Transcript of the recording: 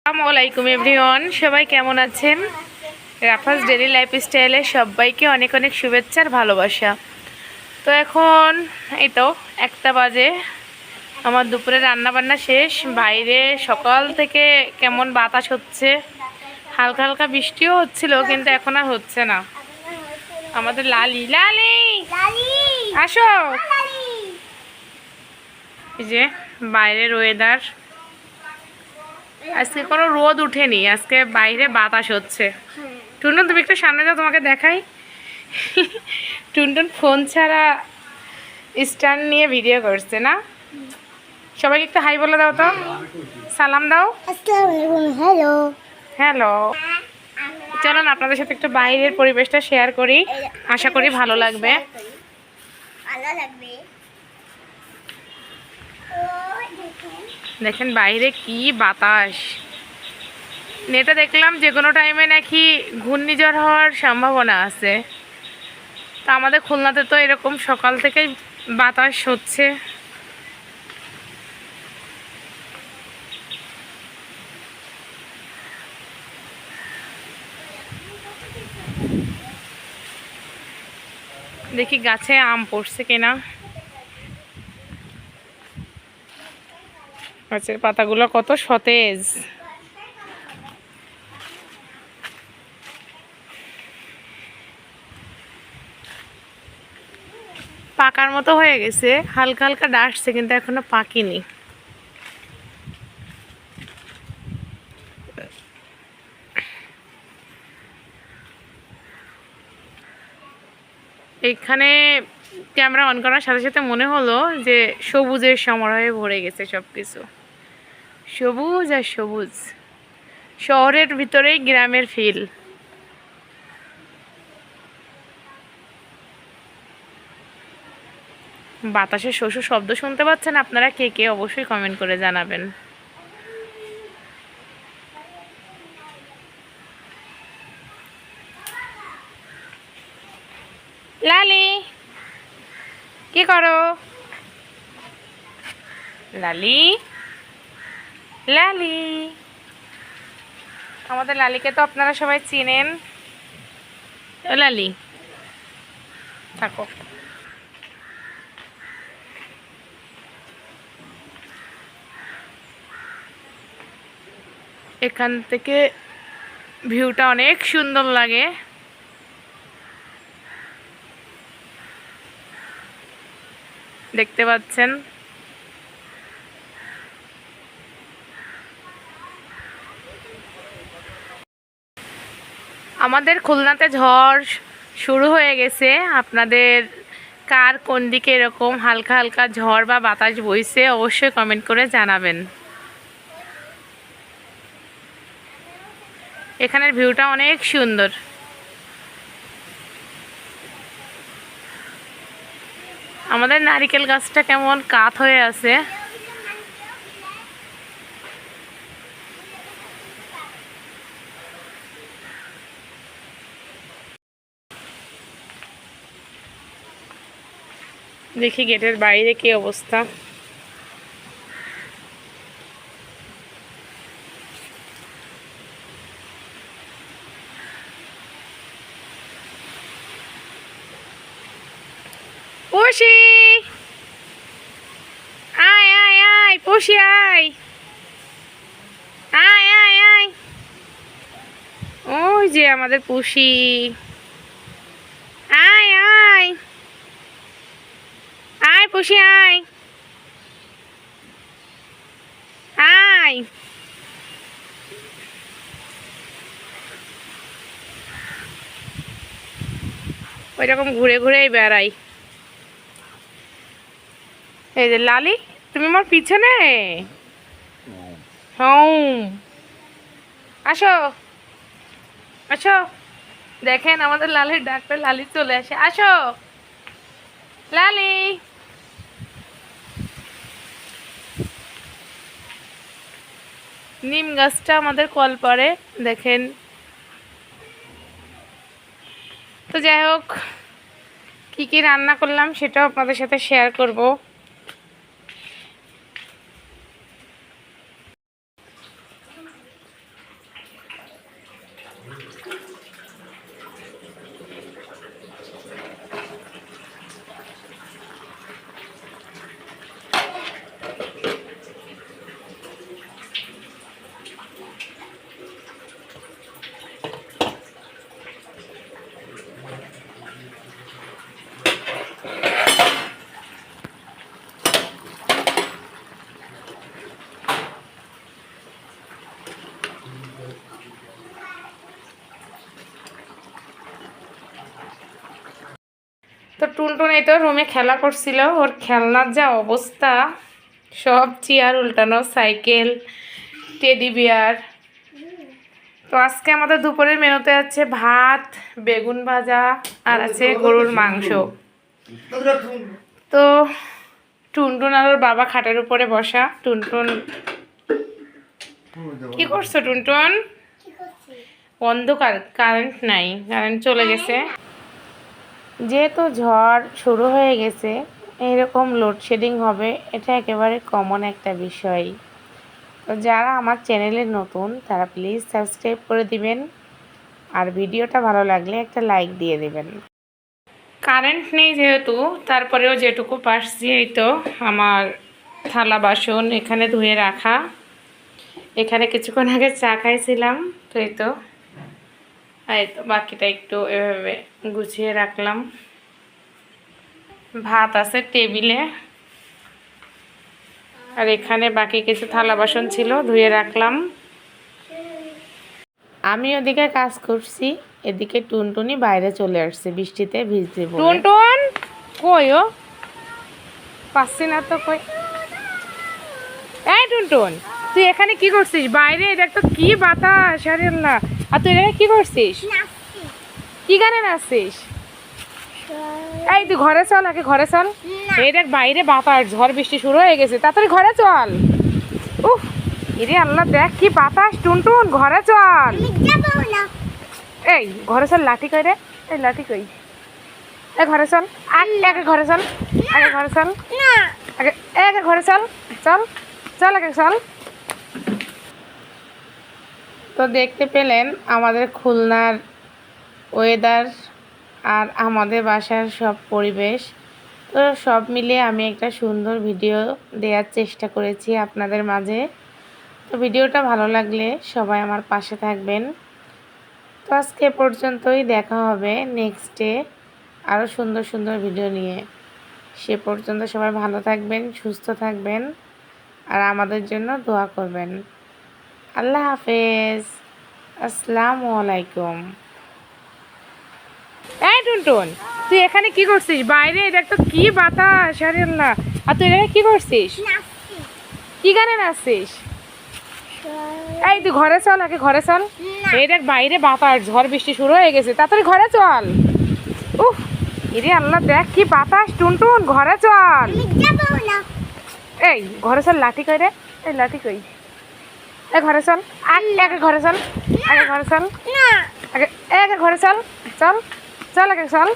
আসসালামাইকুম এভরিওয়ান, সবাই কেমন আছেন? রাফাজ ডেইলি লাইফস্টাইলে সবাইকে অনেক অনেক শুভেচ্ছা আর ভালোবাসা। তো এখন এই তো 1টা বাজে, আমার দুপুরে রান্না বান্না শেষ। বাইরে সকাল থেকে কেমন বাতাস হচ্ছে, হালকা হালকা বৃষ্টিও হচ্ছিল, কিন্তু এখন আর হচ্ছে না। আমাদের লালি লালি আসো। এই যে বাইরের ওয়েদার, আজকে কোনো রোদ উঠেনি, আজকে বাইরে বাতাস হচ্ছে। টুনটুন তুমি একটু সামনে যাও, তোমাকে দেখাই। টুনটুন ফোন ছাড়া স্ট্যান্ড নিয়ে ভিডিও করছে না। সবাইকে একটু হাই বলে দাও তো, সালাম দাও। Hello hello. চলুন আপনাদের সাথে একটু বাইরের পরিবেশটা শেয়ার করি, আশা করি ভালো লাগবে। দেখেন বাইরে কি বাতাস। নেটে দেখলাম যে কোনো টাইমে নাকি ঘূর্ণিঝড় হওয়ার সম্ভাবনা আছে। তো আমাদের খুলনাতে তো এরকম সকাল থেকেই বাতাস হচ্ছে। দেখি গাছে আম পড়ছে কিনা। গাছের পাতাগুলো কত সতেজ। পাকার মতো হয়ে গেছে, হালকা হালকা ডাসছে, কিন্তু এখনো পাকেনি। এখানে ক্যামেরা অন করার সাথে সাথে মনে হলো যে সবুজের সমারোহে ভরে গেছে সব কিছু, সবুজ আর সবুজ। শহরের ভিতরেই গ্রামের ফিল। বাতাসের শোষ শব্দ শুনতে পাচ্ছেন আপনারা কে কে? অবশ্যই কমেন্ট করে জানাবেন। লালি কি করো? লালি লালি, আমাদের লালিকে তো আপনারা সবাই চিনেন। লালি থাকো। এখান থেকে ভিউটা অনেক সুন্দর লাগে। দেখতে পাচ্ছেন আমাদের খুলনাতে ঝড় শুরু হয়ে গেছে। আপনাদের কার কোন দিকে এরকম হালকা হালকা ঝড় বা বাতাস বইছে অবশ্যই কমেন্ট করে জানাবেন। এখানের ভিউটা অনেক সুন্দর। আমাদের নারিকেল গাছটা কেমন কাত হয়ে আছে। দেখি গেটের বাইরে কি অবস্থা। পুষি আয় আয় আয়, পুষি আয় আয় আয় আয়। ওই যে আমাদের পুষি, আয় আয় আয় পুষি আয় আয়। ওই রকম ঘুরে ঘুরেই বেড়াই। এই যে লালি, তুমি আমার পিছনে। হুম, আসো আসো। দেখেন আমাদের লালির ডাক্তার, লালি চলে আসে। আসো লালি। নিম গাছটা আমাদের কল পড়ে দেখেন। তো যাই হোক, কী কী রান্না করলাম সেটাও আপনাদের সাথে শেয়ার করব। তো টুনটুন এই তো রুমে খেলা করছিল, ওর খেলনার যা অবস্থা, সব চেয়ার উল্টানো, সাইকেল, টেডি বিয়ার। তো আজকে আমাদের দুপুরের মেনুতে আছে ভাত, বেগুন ভাজা আর আছে গরুর মাংস। তো টুনটুন আর ওর বাবা খাটের উপরে বসা। টুনটুন কি করছো? টুনটুন অন্ধকার, কারেন্ট নাই, কারেন্ট চলে গেছে। যেহেতু ঝড় শুরু হয়ে গেছে, এইরকম লোডশেডিং হবে, এটা একেবারে কমন একটা বিষয়। তো যারা আমার চ্যানেলে নতুন তারা প্লিজ সাবস্ক্রাইব করে দিবেন, আর ভিডিওটা ভালো লাগলে একটা লাইক দিয়ে দিবেন। কারেন্ট নেই যেহেতু, তারপরেও যেটুকু পারছি, এই তো আমার থালা বাসন এখানে ধুয়ে রাখা। এখানে কিছুক্ষণ আগে চা খাইছিলাম, তো এই তো বাকিটা একটু এভাবে গুছিয়ে রাখলাম। ভাত আছে টেবিলে, আর এখানে বাকি কিছু থালা বাসন ছিল, ধুয়ে রাখলাম। আমি ওদিকে কাজ করছি, এদিকে টুনটুনি বাইরে চলে আসছে বৃষ্টিতে ভিজতে। টুনটুন কই? ও পাচ্ছি না তো, কই? এই টুনটুন, তুই এখানে কি করছিস? বাইরে দেখ তো কি বাতাস, আরে আল্লাহ। আর তুই এখানে কি করছিস? কি গানে নাচছিস? এই তুই ঘরে চল, আগে ঘরে চল। এই দেখ বাইরে বাতাস, ঝড় বৃষ্টি শুরু হয়ে গেছে, তাড়াতাড়ি ঘরে চল। উফ, ইরে আল্লাহ, দেখ কি বাতাস। টুনটুন ঘরে চল। এই ঘরে চল, লাঠি কই রে? এই লাঠি কই? এই ঘরে চল, আগে ঘরে চল, আগে ঘরে চল, আগে ঘরে চল, চল চল, আগে চল। তো দেখতে পেলেন আমাদের খুলনার ওয়েদার আর আমাদের বাসার সব পরিবেশ। তো সব মিলিয়ে আমি একটা সুন্দর ভিডিও দেওয়ার চেষ্টা করেছি আপনাদের মাঝে। তো ভিডিওটা ভালো লাগলে সবাই আমার পাশে থাকবেন। তো আজকে পর্যন্তই, দেখা হবে নেক্সটে আরও সুন্দর সুন্দর ভিডিও নিয়ে। সে পর্যন্ত সবাই ভালো থাকবেন, সুস্থ থাকবেন, আর আমাদের জন্য দোয়া করবেন। আল্লাহ হাফেজ, আসসালামু আলাইকুম। এই টুনটুন, তুই এখানে কি করছিস? বাইরে দেখ তো কি বাতাস, আরে আল্লাহ। আর তুই এখানে কি করছিস? কি গানে নাচছিস? এই তুই ঘরে চল, আগে ঘরে চল। এই দেখ বাইরে বাতাস, ঝড় বৃষ্টি শুরু হয়ে গেছে, তাড়াতাড়ি ঘরে চল। উফ, ইরে আল্লাহ, দেখ কি বাতাস। টুনটুন ঘরে চল। এই ঘরে চল, লাঠি কই রে? এই লাঠি কই? এই ঘরে চল, আগে ঘরে চল, আগে ঘরে চল, আগে ঘরে চল, চল চল, আগে চল।